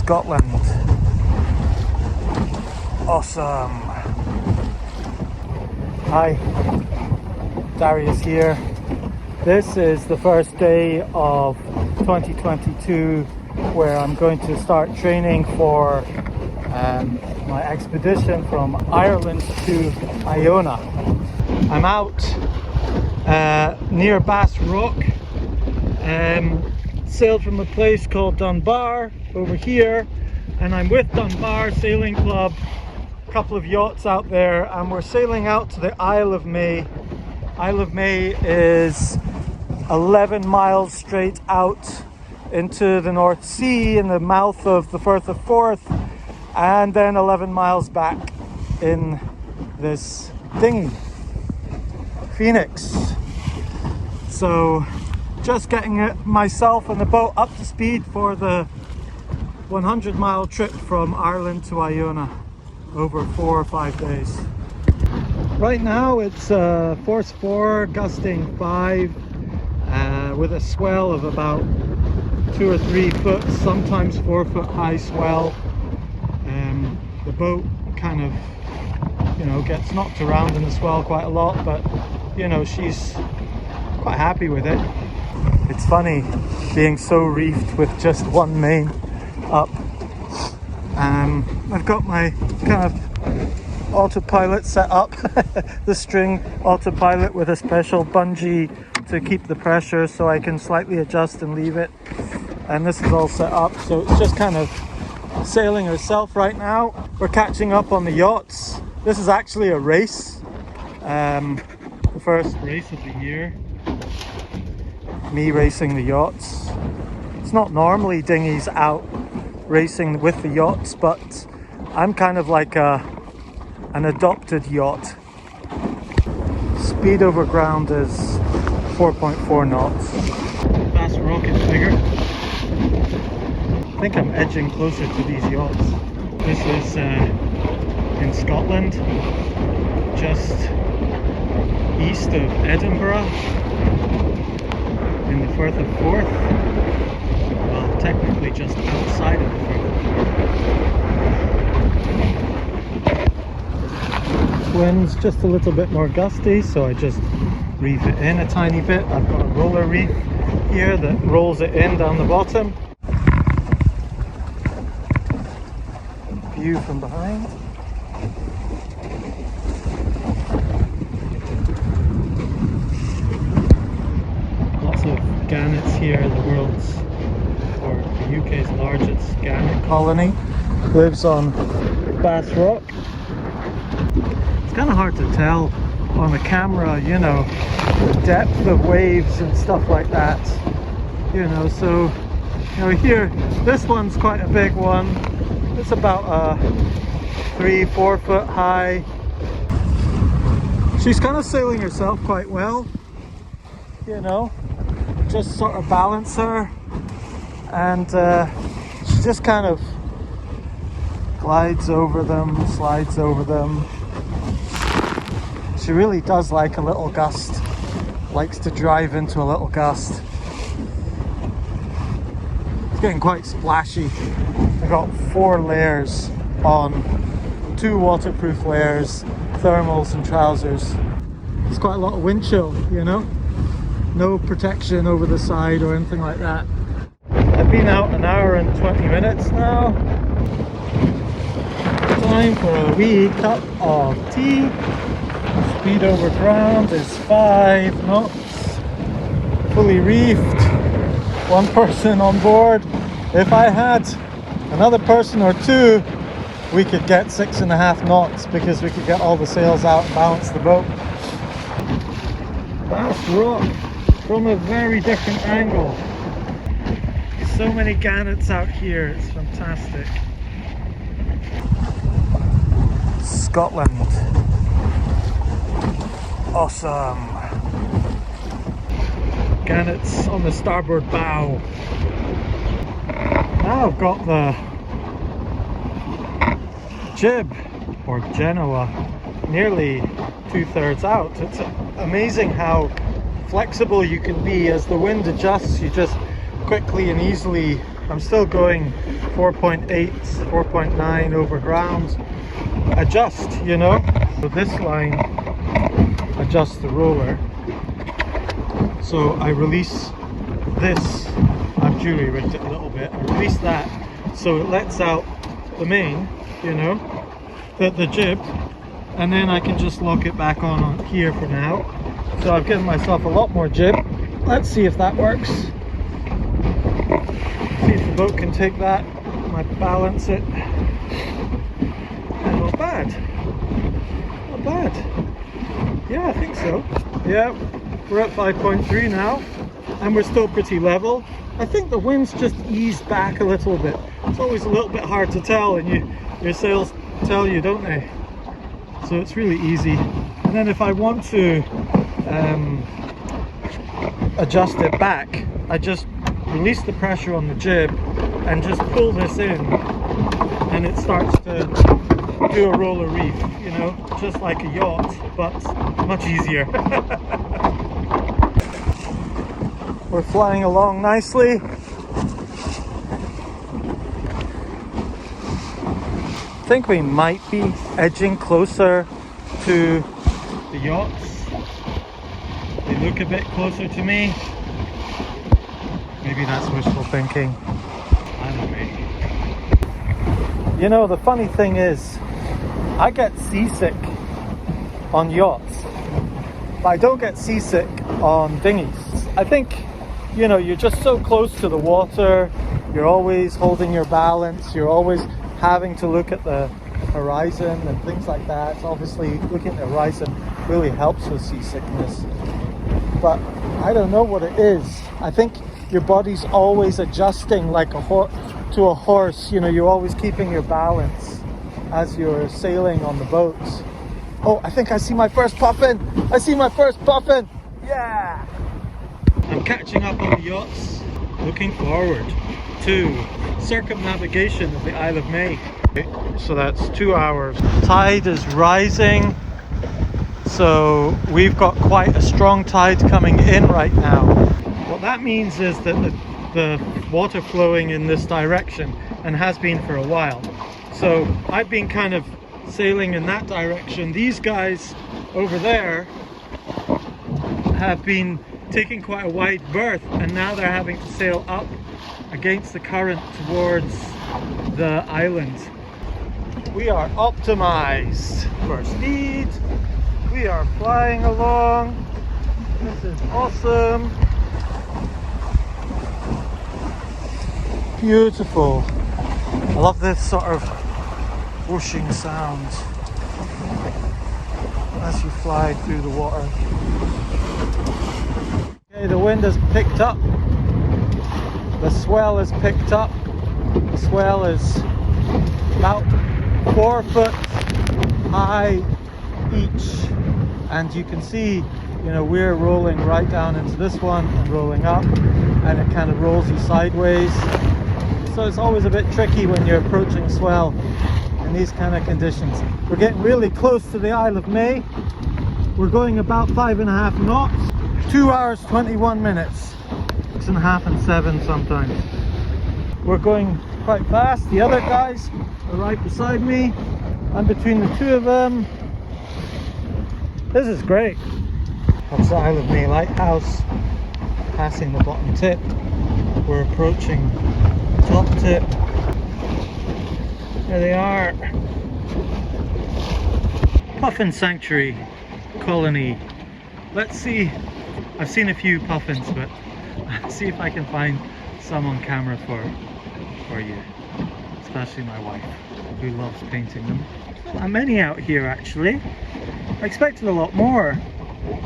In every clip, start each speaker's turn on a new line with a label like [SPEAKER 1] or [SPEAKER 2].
[SPEAKER 1] Scotland. Awesome. Hi, Darius here. This is the first day of 2022 where I'm going to start training for my expedition from Ireland to Iona. I'm out near Bass Rock. Sailed from a place called Dunbar over here, and I'm with Dunbar Sailing Club, a couple of yachts out there, and we're sailing out to the Isle of May. Isle of May is 11 miles straight out into the North Sea in the mouth of the Firth of Forth, and then 11 miles back in this dinghy, Phoenix. So just getting myself and the boat up to speed for the 100-mile trip from Ireland to Iona over 4 or 5 days. Right now it's force 4 gusting 5 with a swell of about 2 or 3 foot, sometimes 4 foot high swell. The boat kind of, gets knocked around in the swell quite a lot, but she's quite happy with it. It's funny being so reefed with just one main up. I've got my kind of autopilot set up, the string autopilot with a special bungee to keep the pressure so I can slightly adjust and leave it. And this is all set up, so it's just kind of sailing herself right now. We're catching up on the yachts. This is actually a race, the first race of the year. Me racing the yachts. It's not normally dinghies out racing with the yachts, but I'm kind of like an adopted yacht. Speed over ground is 4.4 knots. Bass Rock is bigger. I think I'm edging closer to these yachts. This is in Scotland, just east of Edinburgh, in the Firth of Forth. Well, technically just outside of the Firth of Forth. Wind's just a little bit more gusty, so I just reef it in a tiny bit. I've got a roller reef here that rolls it in down the bottom. View from behind. Gannets here, the world's, or the UK's largest gannet colony, lives on Bass Rock. It's kind of hard to tell on the camera, the depth of waves and stuff like that, so here, this one's quite a big one. It's about 3-4 foot high. She's kind of sailing herself quite well, just sort of balance her, and she just kind of glides over them, slides over them. She really does like a little gust, likes to drive into a little gust. It's getting quite splashy. I got 4 layers on, 2 waterproof layers, thermals and trousers. It's quite a lot of wind chill, No protection over the side or anything like that. I've been out 1 hour and 20 minutes now. Time for a wee cup of tea. Speed over ground is 5 knots. Fully reefed. 1 person on board. If I had another person or 2, we could get 6.5 knots because we could get all the sails out and balance the boat. Bass Rock from a very different angle. So many gannets out here, it's fantastic. Scotland. Awesome. Gannets on the starboard bow. Now I've got the jib, or Genoa, nearly 2/3 out. It's amazing how flexible you can be as the wind adjusts. You just quickly and easily I'm still going 4.8, 4.9 over ground. Adjust, you know. So this line adjusts the roller. So I release this. I've jury rigged it a little bit. I release that so it lets out the main, you know, the jib, and then I can just lock it back on here for now. So I've given myself a lot more jib. Let's see if that works. See if the boat can take that. Might balance it. And not bad. Not bad. Yeah, I think so. Yeah, we're at 5.3 now, and we're still pretty level. I think the wind's just eased back a little bit. It's always a little bit hard to tell, and your sails tell you, don't they? So it's really easy. And then if I want to adjust it back, I just release the pressure on the jib and just pull this in, and it starts to do a roller reef, you know, just like a yacht, but much easier. We're flying along nicely. I think we might be edging closer to the yachts. They look a bit closer to me. Maybe that's wishful thinking. I don't know. You know, the funny thing is, I get seasick on yachts, but I don't get seasick on dinghies. I think, you know, you're just so close to the water, you're always holding your balance, you're always having to look at the horizon and things like that. Obviously, looking at the horizon really helps with seasickness. But I don't know what it is. I think your body's always adjusting like to a horse. You know, you're always keeping your balance as you're sailing on the boats. Oh, I think I see my first puffin. I see my first puffin. Yeah. I'm catching up on the yachts, looking forward to circumnavigation of the Isle of May. Okay, so that's 2 hours. Tide is rising, so we've got quite a strong tide coming in right now. What that means is that the water flowing in this direction, and has been for a while. So I've been kind of sailing in that direction. These guys over there have been taking quite a wide berth, and now they're having to sail up against the current towards the island. We are optimized for speed. We are flying along. This is awesome. Beautiful. I love this sort of whooshing sound as you fly through the water. Okay, the wind has picked up. The swell has picked up. The swell is about 4 foot high each, and you can see, you know, we're rolling right down into this one and rolling up, and it kind of rolls you sideways. So it's always a bit tricky when you're approaching swell in these kind of conditions. We're getting really close to the Isle of May. We're going about 5.5 knots. 2 hours 21 minutes, 6.5 and 7 sometimes. We're going quite fast. The other guys are right beside me. I'm between the two of them. This is great. That's the Isle of May Lighthouse. Passing the bottom tip. We're approaching the top tip. There they are. Puffin Sanctuary Colony. Let's see. I've seen a few puffins, but let's see if I can find some on camera for you, especially my wife, who loves painting them. Not many out here actually. I expected a lot more.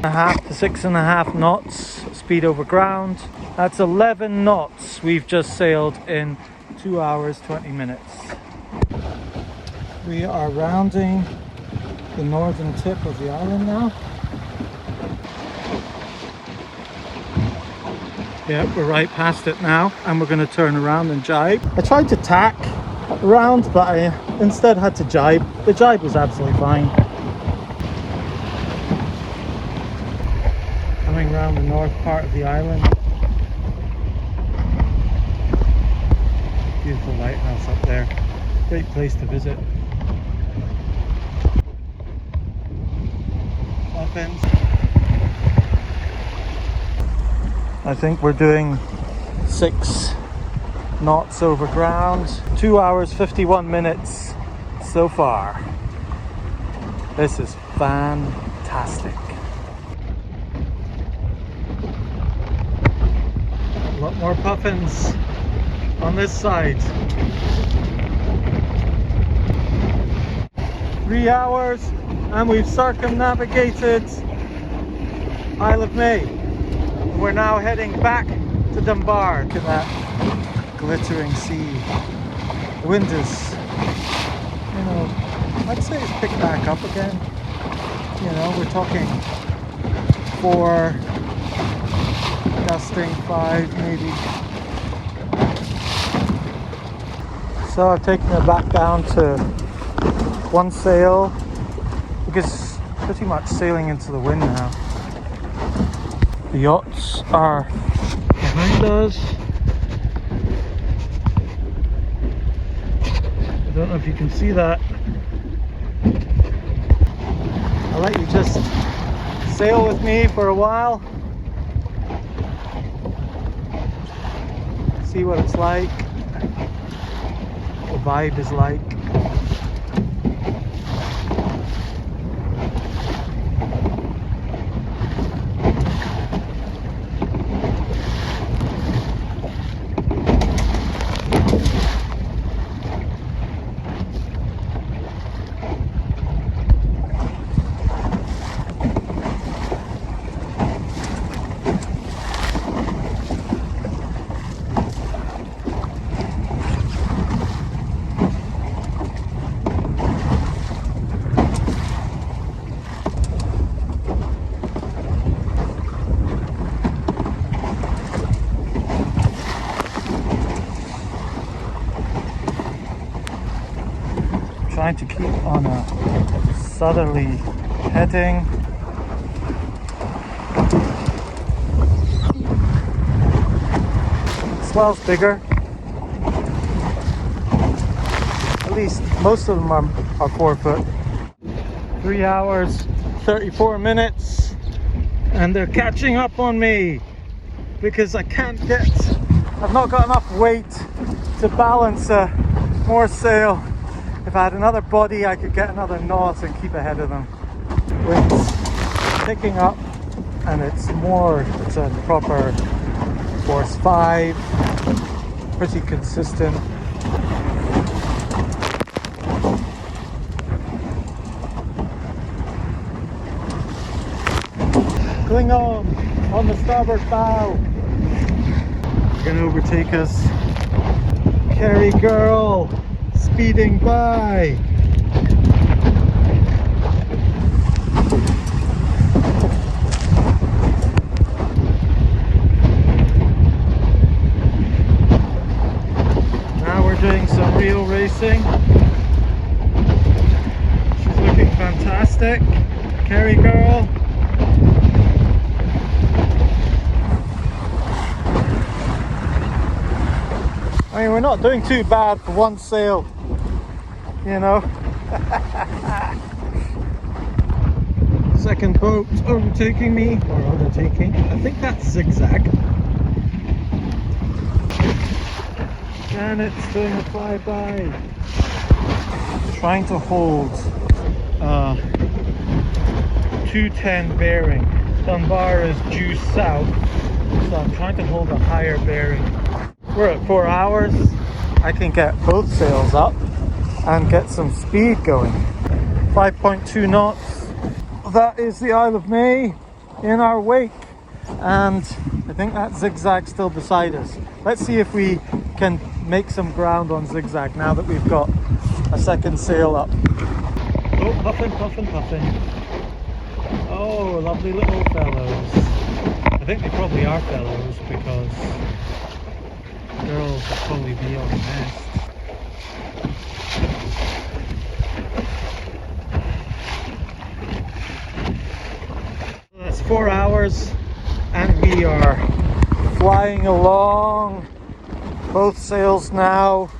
[SPEAKER 1] 1.5 to 6.5 knots speed over ground. That's 11 knots we've just sailed in 2 hours 20 minutes. We are rounding the northern tip of the island now. Yeah, we're right past it now, and we're going to turn around and jibe. I tried to tack around, but I instead had to jibe. The jibe was absolutely fine. Coming around the north part of the island. beautiful lighthouse up there. Great place to visit. Muffins. I think we're doing 6 knots over ground. 2 hours 51 minutes so far. This is fantastic. A lot more puffins on this side. 3 hours and we've circumnavigated Isle of May. We're now heading back to Dunbar. Look at that glittering sea. The wind is, you know, I'd say it's picked back up again. You know, we're talking 4, gusting 5 maybe. So I've taken it back down to 1 sail because pretty much sailing into the wind now. The yachts are behind us. I don't know if you can see that. I'll let you just sail with me for a while. See what it's like. The vibe is like. Trying to keep on a southerly heading. Swell's bigger. At least most of them are 4 foot. 3 hours, 34 minutes, and they're catching up on me because I've not got enough weight to balance a more sail. If I had another body, I could get another knot and keep ahead of them. Wind's picking up, and it's a proper force 5, pretty consistent. Going on the starboard bow. Gonna overtake us. Kerry girl. Speeding by. Now we're doing some real racing. She's looking fantastic. Kerry girl. I mean, we're not doing too bad for 1 sail. You know. Second boat overtaking me, or overtaking. I think that's Zigzag. And it's doing a flyby. Trying to hold 210 bearing. Dunbar is due south, so I'm trying to hold a higher bearing. We're at 4 hours. I can get both sails up and get some speed going. 5.2 knots. That is the Isle of May in our wake, and I think that Zigzag's still beside us. Let's see if we can make some ground on Zigzag now that we've got a second sail up. Oh, puffin, puffin, puffin. Oh, lovely little fellows. I think they probably are fellows because girls will probably be on the nest. That's 4 hours and we are flying along. Both sails now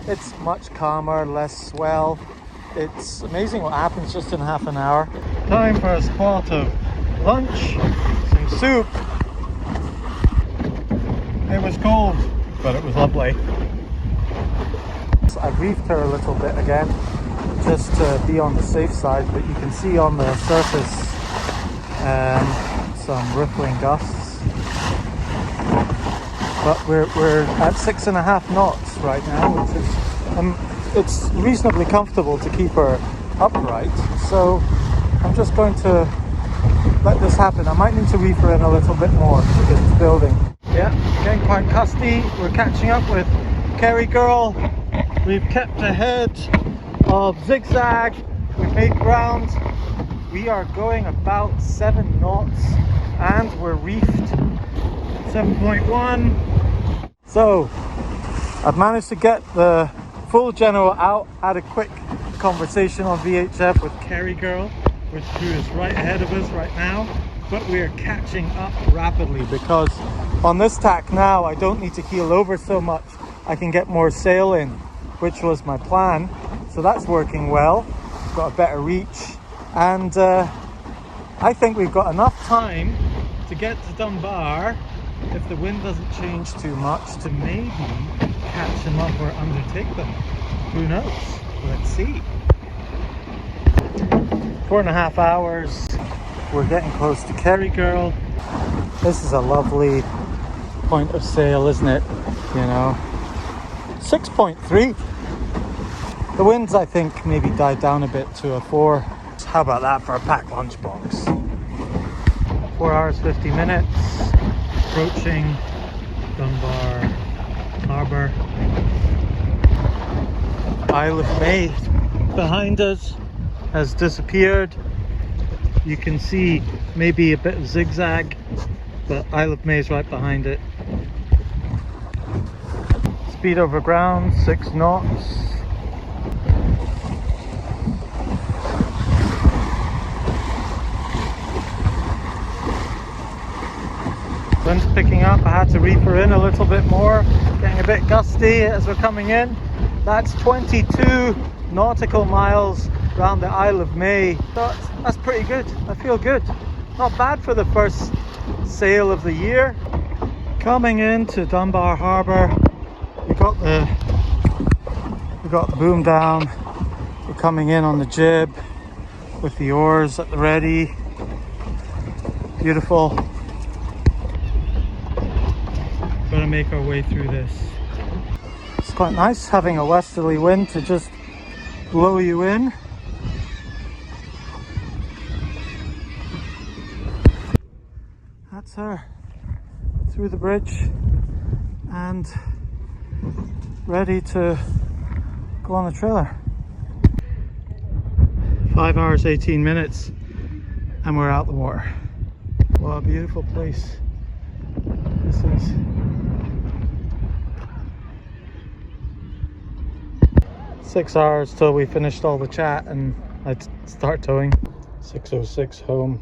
[SPEAKER 1] It's much calmer, less swell. It's amazing what happens just in half an hour. Time for a spot of lunch, some soup. It was cold, but it was lovely. I reefed her a little bit again, just to be on the safe side, but you can see on the surface some rippling gusts. But we're at 6.5 knots right now, which is it's reasonably comfortable to keep her upright. So I'm just going to let this happen. I might need to reef her in a little bit more because it's building. Yeah, getting quite custy. We're catching up with Kerry Girl. We've kept ahead of Zigzag. We've made ground. We are going about 7 knots and we're reefed 7.1. So I've managed to get the full general out. Had a quick conversation on VHF with Kerry Girl, who is right ahead of us right now. But we are catching up rapidly because on this tack now I don't need to keel over so much. I can get more sail in, which was my plan. So that's working well. Got a better reach, and I think we've got enough time to get to Dunbar, if the wind doesn't change too much, to maybe catch them up or undertake them. Who knows? Let's see. 4.5 hours. We're getting close to Kerry Girl. This is a lovely point of sail, isn't it? You know, 6.3. The winds, I think, maybe died down a bit to a 4. How about that for a packed lunchbox? 4 hours, 50 minutes. Approaching Dunbar Harbour. Isle of May behind us has disappeared. You can see maybe a bit of Zigzag, but Isle of May is right behind it. Speed over ground, 6 knots. Wind's picking up. I had to reef her in a little bit more. Getting a bit gusty as we're coming in. That's 22 nautical miles around the Isle of May. That's pretty good. I feel good. Not bad for the first sail of the year. Coming into Dunbar Harbour, we got the boom down. We're coming in on the jib with the oars at the ready. Beautiful. Gonna make our way through this. It's quite nice having a westerly wind to just blow you in. That's her through the bridge and ready to go on the trailer. 5 hours, 18 minutes and we're out the water. What a beautiful place this is. Six hours till we finished all the chat and I'd start towing. 6:06 home.